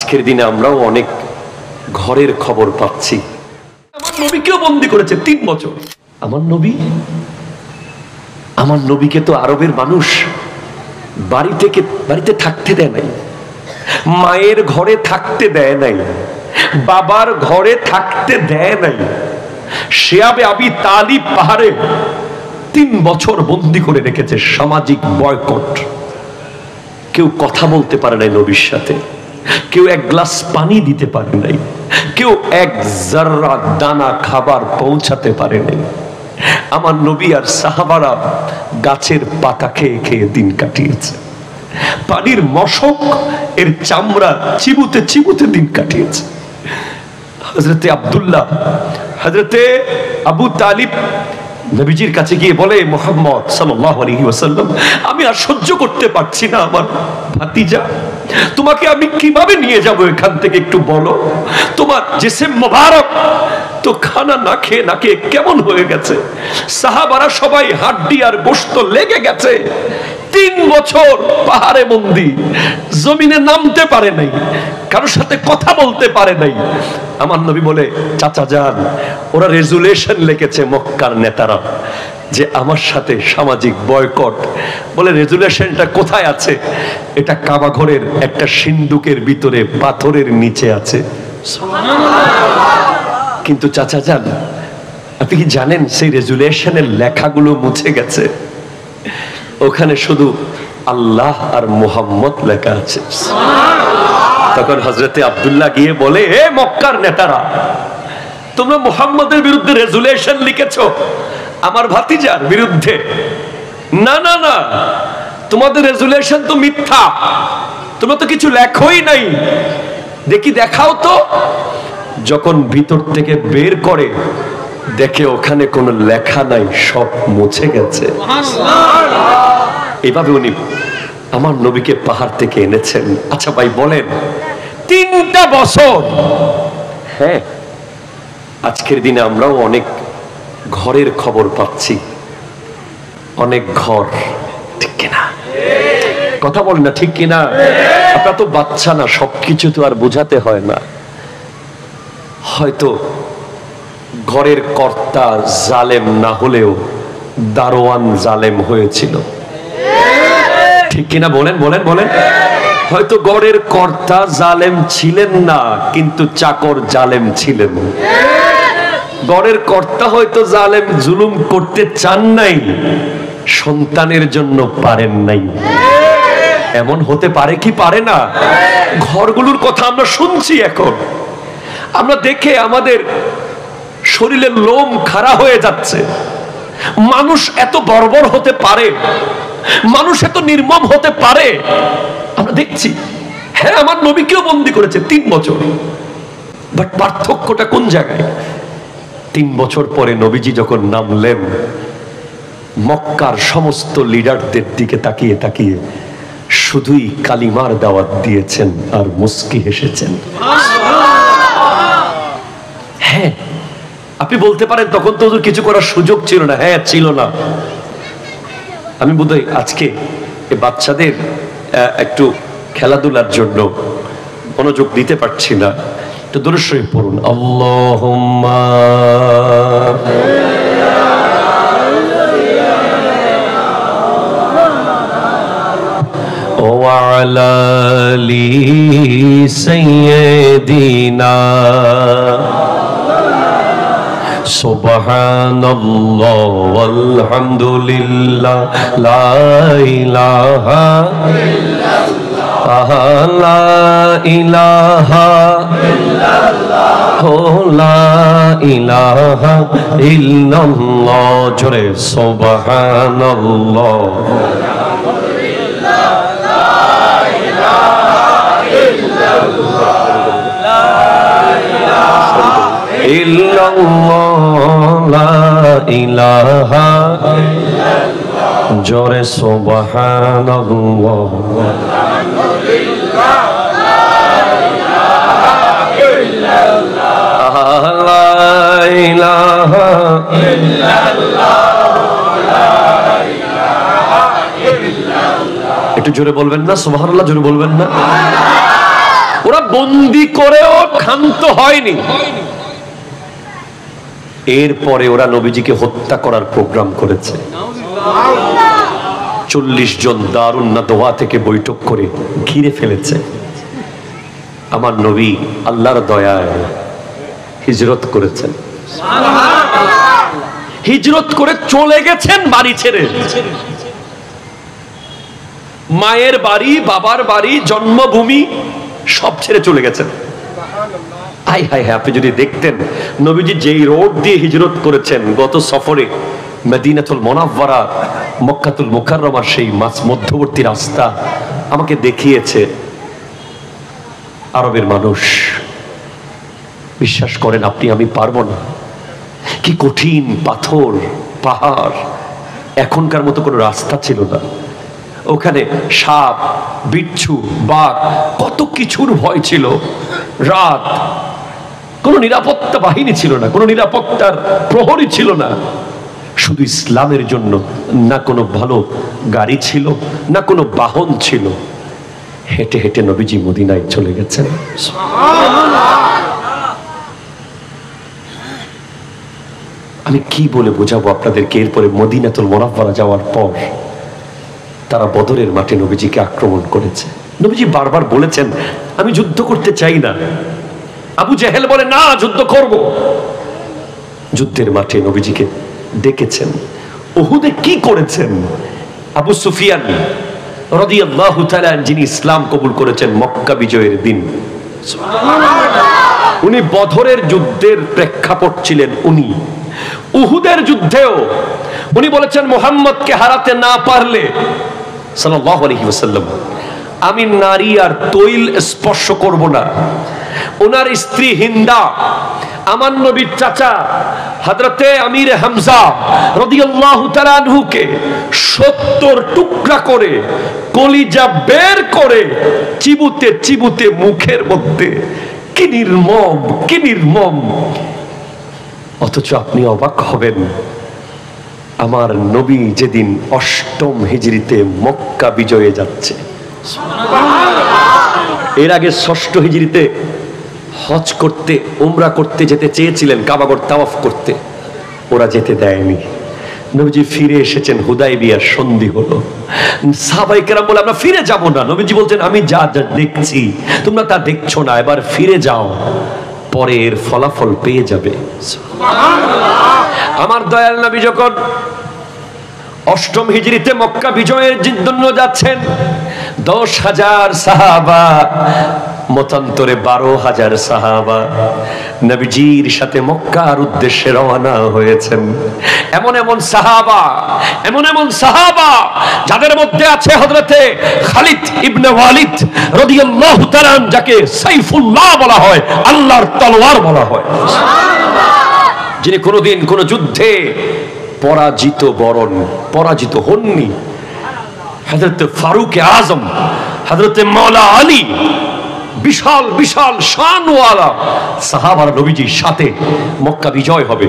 আজকের দিনে আমরাও অনেক ঘরের খবর পাচ্ছি। আমার নবীকেও বন্দী করেছে 3 বছর। আমার নবীকে তো আরবের মানুষ বাড়িতে থাকতে দেয় নাই, মায়ের ঘরে থাকতে দেয় নাই, বাবার ঘরে থাকতে দেয় নাই। শিয়াবে আবি তালিব পাহাড়ে 3 বছর বন্দী করে রেখেছে, সামাজিক বয়কট। কেউ কথা বলতে পারে নাই নবীর সাথে, কেউ এক গ্লাস পানি দিতে পারে নাই, কেউ এক জাররা দানা খাবার পৌঁছাতে পারে নাই। আমার নবী আর সাহাবারা গাছের পাতা খেয়ে খেয়ে দিন কাটিয়েছে, পানির মশক এর চামড়া চিবুতে চিবুতে দিন কাটিয়েছে। হযরতে আব্দুল্লাহ, হযরতে আবু তালিব নবীজির কাছে গিয়ে বলে, মুহাম্মদ সাল্লাল্লাহু আলাইহি ওয়াসাল্লাম, আমি আর সহ্য করতে পারছি না আমার ভাতিজা, তোমাকে আমি কিভাবে নিয়ে যাব এখান থেকে, একটু বলো। তোমার জিসম মোবারক তো খানা না খেয়ে কেমন হয়ে গেছে, সাহাবারা সবাই হাড্ডি আর গোশত লেগে গেছে। 3 বছর পাহাড়ে বন্দী, জমিনে নামতে পারে নাই, কারোর সাথে কথা বলতে পারে নাই। আমার নবী বলে, চাচা যান, ওরা রেজুলেশন লিখেছে মক্কার নেতারা যে আমার সাথে সামাজিক বয়কট। বলে রেজুলেশনটা কোথায় আছে? এটা কাবা ঘরের একটা সিন্দুকের ভিতরে পাথরের নিচে আছে। কিন্তু চাচা যান, আপনি কি জানেন সেই রেজুলেশনের লেখাগুলো মুছে গেছে? ওখানে শুধু আল্লাহ আর মুহাম্মদ লেখা আছে। তখন হযরতে আব্দুল্লাহ গিয়ে বলে, হে মক্কার নেতারা, তোমরা মুহাম্মদের বিরুদ্ধে রেজুলেশন লিখেছো আমার ভাতিজার বিরুদ্ধে। না না না, তোমাদের রেজুলেশন তো মিথ্যা, তোমরা তো কিছু লেখোই নাই, দেখি দেখাও তো। যখন ভিতর থেকে বের করে দেখে ওখানে কোনো লেখা নাই, সব মুছে গেছে। এভাবে উনি আমার নবীকে পাহাড় থেকে এনেছেন। আচ্ছা ভাই বলেন, 3টা বছর। হ্যাঁ, আজকের দিনে আমরাও অনেক ঘরের খবর পাচ্ছি, অনেক ঘর, ঠিক কিনা? কথা বলেন না, ঠিক কিনা? আপনারা তো বাচ্চা না, সবকিছু তো আর বোঝাতে হয় না। হয়তো ঘরের কর্তা জালেম না হলেও দারোয়ান জালেম হয়েছিল, ঠিক কিনা? বলেন বলেন বলেন। হয়তো ঘরের কর্তা জালেম ছিলেন না, কিন্তু চাকর জালেম ছিলেন। ঘরের কর্তা হয়তো জালেম জুলুম করতে চান নাই, সন্তানের জন্য পারেন নাই। এমন হতে পারে কি পারে না? ঘরগুলোর কথা আমরা শুনছি এখন, আমরা দেখে আমাদের শরীরের লোম খাড়া হয়ে যাচ্ছে। মানুষ এত বর্বর হতে পারে, মানুষ এত নির্মম হতে পারে, আমরা দেখছি। হ্যাঁ, আমার নবীকেও বন্দী করেছে 3 বছর, বাট পার্থক্যটা কোন জায়গায়? 3 বছর পরে নবীজি যখন নামলেন, মক্কার সমস্ত লিডারদের দিকে তাকিয়ে তাকিয়ে শুধুই কালিমার দাওয়াত দিয়েছেন আর মুস্কি হেসেছেন। হ্যাঁ, আপনি বলতে পারেন তখন তো কিছু করার সুযোগ ছিল না। হ্যাঁ, ছিল না। আমি বোধহয় আজকে এই বাচ্চাদের একটু খেলাধুলার জন্য মনোযোগ দিতে পারছি না। একটু দরুদ শরীফ পড়ুন। আল্লাহুম্মা ওয়া আলা আলি সাইয়্যিদিনা সুবহানাল্লাহ ওয়ালহামদুলিল্লাহ লা ইলাহা ইল্লাল্লাহ লা ইলাহা ইল্লাল্লাহ লা ইলাহা ইল্লাল্লাহ। জোরে সুবহানাল্লাহ ওয়ালহামদুলিল্লাহ লা ইলাহা ইল্লাল্লাহ লা ইলাহা ইল্লাল্লাহ লা ইলাহা ইল্লাল্লাহ। জোরে সুবহানাল্লাহ ওয়ালহামদুলিল্লাহ লা ইলাহা ইল্লাল্লাহ লা ইলাহা ইল্লাল্লাহ লা ইলাহা ইল্লাল্লাহ। একটু জোরে বলবেন না সুবহানাল্লাহ? জোরে বলবেন না? ওরা বন্দি করেও ক্ষান্ত হয়নি। এরপরে ওরা নবীজিকে হত্যা করার প্রোগ্রাম করেছে। 40 জন দারুন নাদওয়া থেকে বৈঠক করে ঘিরে ফেলেছে। আমার নবী আল্লাহর দয়ায় হিজরত করেছেন, হিজরত করে চলে গেছেন বাড়ি ছেড়ে। মায়ের বাড়ি, বাবার বাড়ি, জন্মভূমি সব ছেড়ে চলে গেছেন। হাই হাই হাই, আপনি যদি দেখতেন নবীজি যেই রোড দিয়ে হিজরত করেছেন গত সফরে, মদিনাতুল মুনাওয়ারা মক্কাতুল মুকাররমার সেই মধ্যবর্তী রাস্তা আমাকে দেখিয়েছে আরবের মানুষ। বিশ্বাস করেন আপনি, আমি পারবো না। কি কঠিন পাথর, পাহাড়, এখনকার মতো কোনো রাস্তা ছিল না। ওখানে সাপ, বিচ্ছু, বাঘ, কত কিছুর ভয় ছিল। রাত, কোনো নিরাপত্তা বাহিনী ছিল না, কোনো নিরাপত্তার প্রহরী ছিল না। শুধু ইসলামের জন্য না কোনো ভালো গাড়ি ছিল, না কোনো বাহন ছিল। হেঁটে হেঁটে নবীজি মদিনায় চলে গেছেন। আমি কি বলে বোঝাবো আপনাদেরকে? এরপরে মদিনাতুল মুনাওয়ারা যাওয়ার পর তারা বদরের মাঠে নবীজিকে আক্রমণ করেছে। নবীজি বারবার বলেছেন আমি যুদ্ধ করতে চাই না। আবু জেহেল বলে না, যুদ্ধ করব। যুদ্ধের মাঠে নবীজিকে ডেকেছেন। উহুদে কি করেছেন? আবু সুফিয়ান রাদিয়াল্লাহু তাআলা, যিনি ইসলাম কবুল করেছেন মক্কা বিজয়ের দিন, উনি বদরের যুদ্ধের প্রেক্ষাপট ছিলেন। উনি উহুদের যুদ্ধেও উনি বলেছেন মুহাম্মদকে হারাতে না পারলে সাল্লাল্লাহু আলাইহি ওয়াসাল্লাম আমি নারী আর তৈল স্পর্শ করব না। ওনার স্ত্রী হিন্দা, আমার নবীর চাচা হযরতে আমির হামজা রাদিয়াল্লাহু তাআলা আনহুকে 70 টুকরা করে কলিজা বের করে চিবুতে চিবুতে মুখের মধ্যে। কি নির্মম, কি নির্মম! অথচ আপনি অবাক হবেন, আমার নবী যেদিন 8ম হিজরিতে মক্কা বিজয়ে যাচ্ছে, এর আগে 6ষ্ঠ হিজরিতে হজ করতে, উমরা করতে যেতে চেয়েছিলেন, কাবাগর তাওয়াফ করতে, ওরা যেতে দেয়নি। নবীজি ফিরে এসেছেন, হুদায়বিয়ার সন্ধি হলো। সাহাবায়ে কেরাম বলে আমরা ফিরে যাব না। নবীজি বলছেন আমি যা যা দেখছি তোমরা তা দেখছো না, এবার ফিরে যাও, পরে এর ফলাফল পেয়ে যাবে। আমার দয়াল নবী যখন 8ম হিজরিতে মক্কা বিজয়ের জন্য যাচ্ছেন, 10,000 সাহাবা, মতান্তরে 12,000 সাহাবা নবীজির সাথে মক্কার উদ্দেশ্যে রওনা হয়েছেন। এমন এমন সাহাবা, এমন এমন সাহাবা যাদের মধ্যে আছে হযরতে খালিদ ইবনে ওয়ালিদ রাদিয়াল্লাহু তাআলা, যাকে সাইফুল্লাহ বলা হয়, আল্লাহর তলোয়ার বলা হয়, যিনি কোনোদিন কোন যুদ্ধে পরাজিত হননি। হযরত ফারুক আজম, হযরত মাওলা আলী, বিশাল বিশাল শানওয়ালা সাহাবার নবীজির সাথে মক্কা বিজয় হবে।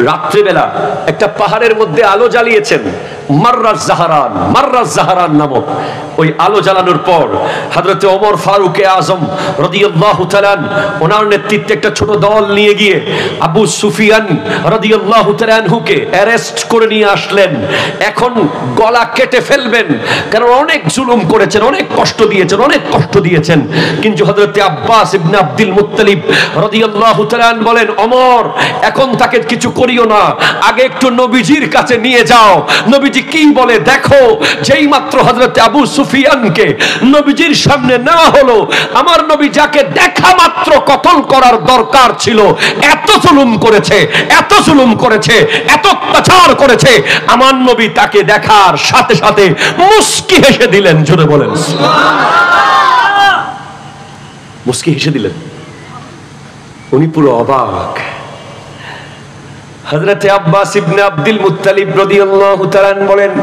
রাত্রিবেলা একটা পাহাড়ের মধ্যে আলো জ্বালিয়েছেন, মাররাজ জাহারান নামক ওই আলো জ্বালানোর পর হযরত ওমর ফারুক আজম রাদিয়াল্লাহু তাআলা ওনার নেতৃত্বে একটা ছোট দল নিয়ে গিয়ে আবু সুফিয়ান রাদিয়াল্লাহু তাআলা আনহুকে অ্যারেস্ট করে নিয়ে আসলেন। এখন গলা কেটে ফেলবেন, কারণ অনেক জুলুম করেছেন, অনেক কষ্ট দিয়েছেন। কিন্তু হযরত আব্বাস ইবনে আব্দুল মুত্তালিব রাদিয়াল্লাহু তাআলা বলেন, ওমর এখন তাকে কিছু করিও না, আগে একটু নবীজির কাছে নিয়ে যাও, নবীজি কি বলে দেখো। যেই মাত্র হযরত আবু সুফিয়ানকে নবীজির সামনে নেওয়া হলো, আমার নবী যাকে দেখা মাত্র কতল করার দরকার ছিল, এত জুলুম করেছে, এত অত্যাচার করেছে, আমার নবী তাকে দেখার সাথে সাথে মুস্কি হেসে দিলেন। জোরে বলেন মুস্কি হেসে দিলেন। উনি পুরো অবাক। হযরত আব্বাস ইবনে আব্দুল মুত্তালিব রাদিয়াল্লাহু তাআলা বলেন,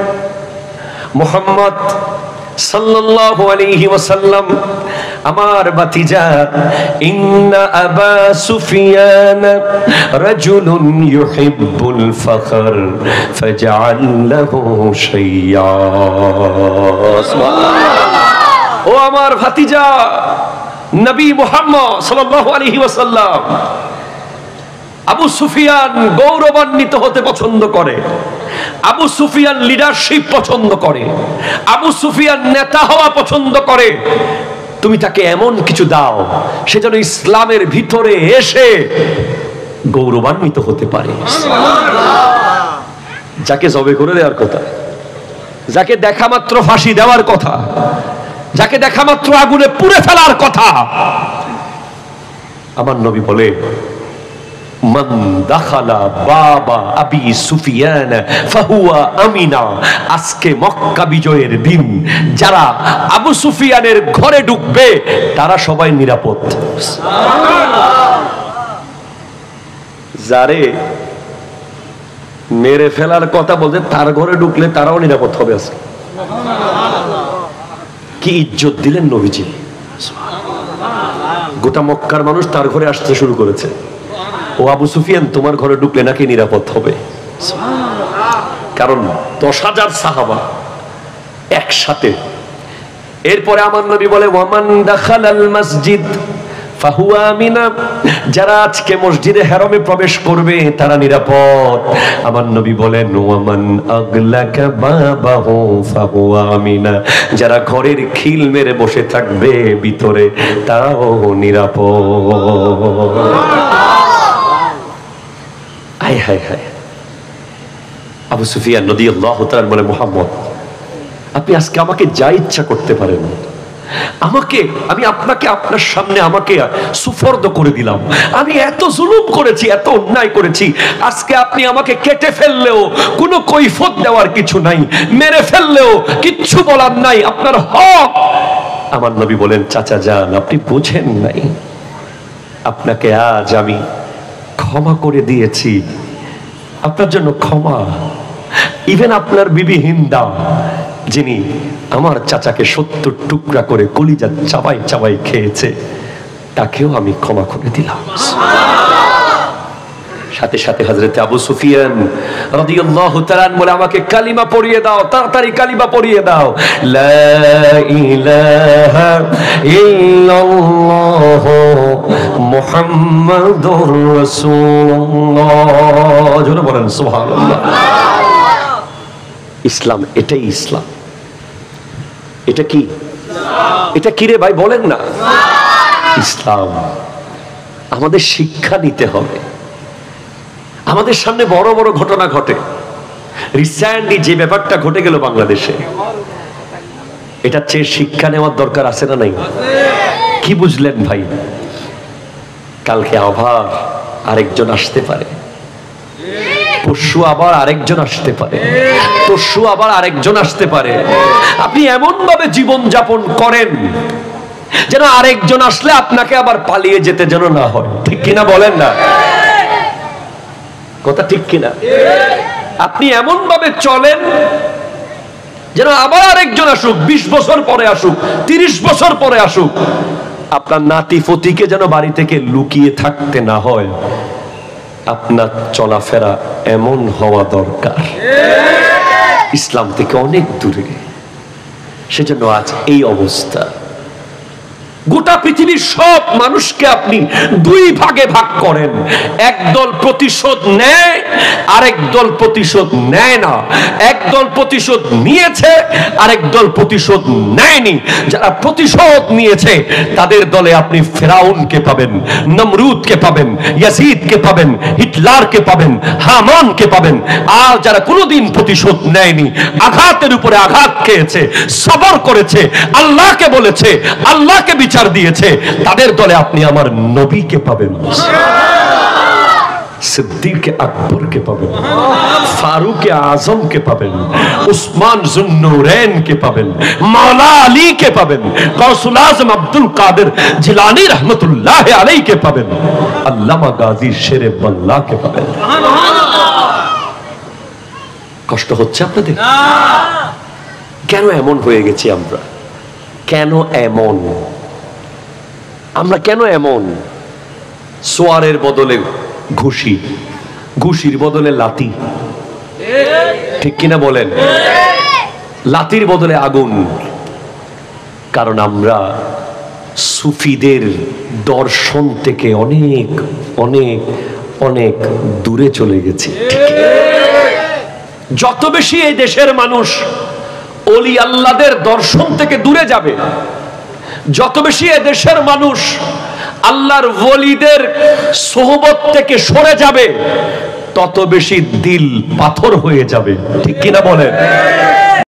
মুহাম্মদ সাল্লাল্লাহু আলাইহি ওয়াসাল্লাম আমার ভাতিজা, ইন্না আবা সুফিয়ান রাজুলুন ইউহিব্বুল ফখর ফাজআল লাহু শাইয়া। ও আমার ভাতিজা, নবী মুহাম্মদ সাল্লাল্লাহু আলাইহি ওয়াসাল্লাম আবু সুফিয়ান গৌরবান্বিত হতে পছন্দ করে, আবু সুফিয়ান লিডারশিপ পছন্দ করে, আবু সুফিয়ান নেতা হওয়া পছন্দ করে। তুমি তাকে এমন কিছু দাও সে যেন ইসলামের ভিতরে এসে গৌরবান্বিত হতে পারে। যাকে জবে করে দেওয়ার কথা, যাকে দেখা মাত্র ফাঁসি দেওয়ার কথা, যাকে দেখা মাত্র আগুনে পুড়ে ফেলার কথা, আমার নবী বলে মান দাখালা বাবা আবি সুফিয়ান ফাহুয়া আমিনা। আজকে মক্কা বিজয়ের দিন যারা আবু সুফিয়ানের ঘরে ঢুকবে তারা সবাই নিরাপদ। যারে মেরে ফেলার কথা বলতে তার ঘরে ঢুকলে তারাও নিরাপদ হবে। আজকে কি ইজ্জত দিলেন নবীজি। গোটা মক্কার মানুষ তার ঘরে আসতে শুরু করেছে। ও আবু সুফিয়ান, তোমার ঘরে ঢুকলে নাকি নিরাপদ হবে। কারণ 10,000 সাহাবা একসাথে। এরপরে আমার নবী বলে ওয়ামান দাখালাল মসজিদ ফাহুয়া আমিনা। যারা আজকে মসজিদে হারামে প্রবেশ করবে তারা নিরাপদ। আমার নবী বলেন ওয়ামান আগলাকা বাবাহু ফাহুয়া আমিনা। যারা ঘরের খিল মেরে বসে থাকবে ভিতরে তারাও নিরাপদ। হায় হায় হায়। আবু সুফিয়ান রাদিয়াল্লাহু তাআলা বলে মুহাম্মদ, আপনি আজকে আমাকে যা ইচ্ছা করতে পারেন, আমি আপনাকে আপনার সামনে আমাকে সুফর্দ করে দিলাম। আমি এত জুলুম করেছি, এত অন্যায় করেছি, আজকে আপনি আমাকে কেটে ফেললেও কোনো কৈফিয়ত দেওয়ার কিছু নাই, মেরে ফেললেও কিচ্ছু বলার নাই, আপনার হক। আমার নবী বলেন চাচা যান, আপনি বুঝেন নাই, আপনাকে আজ আমি ক্ষমা করে দিয়েছি। আপনার জন্য ক্ষমা। ইভেন আপনার বিবি হিন্দা, যিনি আমার চাচাকে 70 টুকরা করে কলিজা চাবাই চাবাই খেয়েছে, তাকেও আমি ক্ষমা করে দিলাম। সাথে সাথে হযরত আবু সুফিয়ান রাদিয়াল্লাহু তাআলা বলে আমাকে কালিমা পড়িয়ে দাও, তাড়াতাড়ি কালিমা পড়িয়ে দাও। লা ইলাহা ইল্লাল্লাহ মুহাম্মাদুর রাসূলুল্লাহ। জোরে বলেন সুবহানাল্লাহ। ইসলাম এটাই ইসলাম। এটা কি? এটা কি রে ভাই বলেন না? ইসলাম। আমাদের শিক্ষা নিতে হবে। আমাদের সামনে বড় বড় ঘটনা ঘটে। রিসেন্টলি যে ব্যাপারটা ঘটে গেল বাংলাদেশে, এটা চেয়ে শিক্ষা নেওয়ার দরকার আছে না নাই? কি বুঝলেন ভাই? কালকে আবার আরেকজন আসতে পারে, পরশু আবার আরেকজন আসতে পারে, তরশু আবার আরেকজন আসতে পারে। আপনি এমন ভাবে জীবন যাপন করেন যেন আরেকজন আসলে আপনাকে আবার পালিয়ে যেতে যেন না হয়। ঠিক কিনা বলেন না? কথা ঠিক কিনা? আপনি এমন ভাবে চলেন যেন আবার আরেকজন আসুক, 20 বছর পরে আসুক, 30 বছর পরে আসুক, আপনার নাতি ফতিকে যেন বাড়ি থেকে লুকিয়ে থাকতে না হয়। আপনার চলাফেরা এমন হওয়া দরকার, ইসলাম থেকে অনেক দূরে। সেজন্য আজ এই অবস্থা। গোটা পৃথিবীর সব মানুষকে আপনি দুই ভাগে ভাগ করেন। একদল প্রতিশোধ নেয়, আরেক দল প্রতিশোধ নেয় না। একদল প্রতিশোধ নিয়েছে, আরেক দল প্রতিশোধ নেয়নি। যারা প্রতিশোধ নিয়েছে তাদের দলে আপনি ফেরাউনকে পাবেন, নমরুদকে পাবেন, ইয়াজিদকে পাবেন, হিটলারকে পাবেন, হামানকে পাবেন। আর যারা কোনোদিন প্রতিশোধ নেয়নি, আঘাতের উপরে আঘাত খেয়েছে, সবর করেছে, আল্লাহকে বলেছে, আল্লাহকে বিচার দিয়েছে, তাদের দলে আপনি আমার নবীকে পাবেন, সিদ্দিক আকবরকে পাবেন, ফারুক আজমকে পাবেন, উসমান জুন্নুরैन-কে পাবেন, মাওলা আলীকে পাবেন, গৌসুল আজম আব্দুল কাদের জিলানী রহমতুল্লাহ আলাইহিকে পাবেন, আল্লামা গাজী শেরে বাংলাকে পাবেন। কষ্ট হচ্ছে আপনাদের? কেন এমন হয়ে গেছি আমরা? কেন এমন? আমরা কেন এমন? সোয়ারের বদলে ঘুষি, ঘুষির বদলে লাথি, ঠিক কিনা বলেন? লাথির বদলে আগুন। কারণ আমরা সুফিদের দর্শন থেকে অনেক অনেক অনেক দূরে চলে গেছে। যত বেশি এই দেশের মানুষ ওলি আল্লাহদের দর্শন থেকে দূরে যাবে, যত বেশি এই দেশের মানুষ আল্লাহর ওলিদের সোহবত থেকে সরে যাবে, তত বেশি দিল পাথর হয়ে যাবে। ঠিক কিনা বলেন?